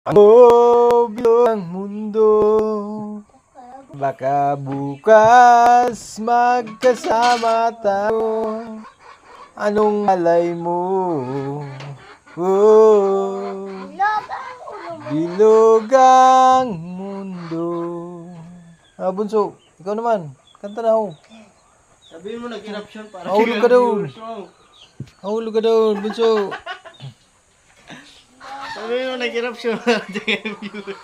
Ano bilang mundo? Baka bukas magkasama tayo. Anong alay mo? Oh, bilog ang mundo. Bunso, ikaw naman. Kanta na ho. Sabihin mo nag-eruption para Mahulog ka doon. Mahulog ka doon, bunso. Sabihin mo nag-eruption para viewers.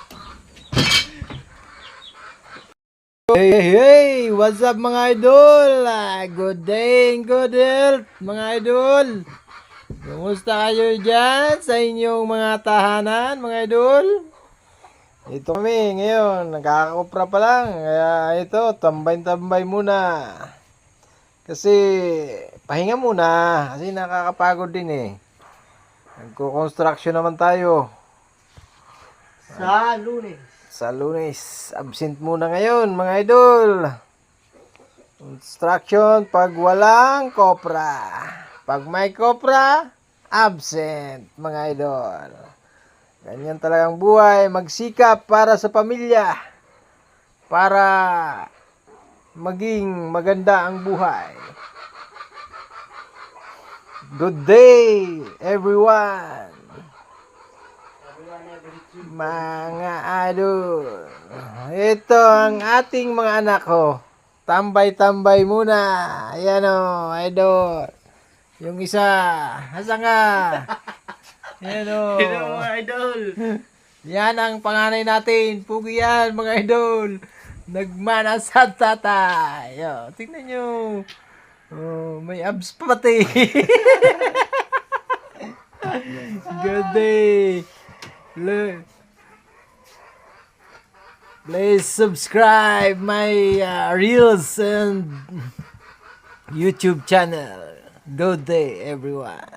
Hey, what's up mga idol? Good day and good health mga idol. Kumusta kayo dyan sa inyong mga tahanan mga idol? Ito kami ngayon, nagkakakopra pa lang. Kaya ito, tambay-tambay muna. Kasi pahinga muna, kasi nakakapagod din eh. Nagko-construction naman tayo. Sa Lunes. Sa Lunes, absent muna ngayon mga idol. Construction pag walang kopra. Pag may kopra, absent mga idol. Ganyan talagang buhay, magsikap para sa pamilya. Para maging maganda ang buhay. Good day everyone. Mga idol, ito ang ating mga anak ko. Tambay-tambay muna. Ayan o, idol. Yung isa, asan ka? Ayan o. Hello mga idol. Yan ang panganay natin. Pugi yan mga idol. Nagmana sa tatay. O, tingnan nyo. Oh, may abs pa pati. Good day. Please subscribe my Reels and YouTube channel. Good day everyone.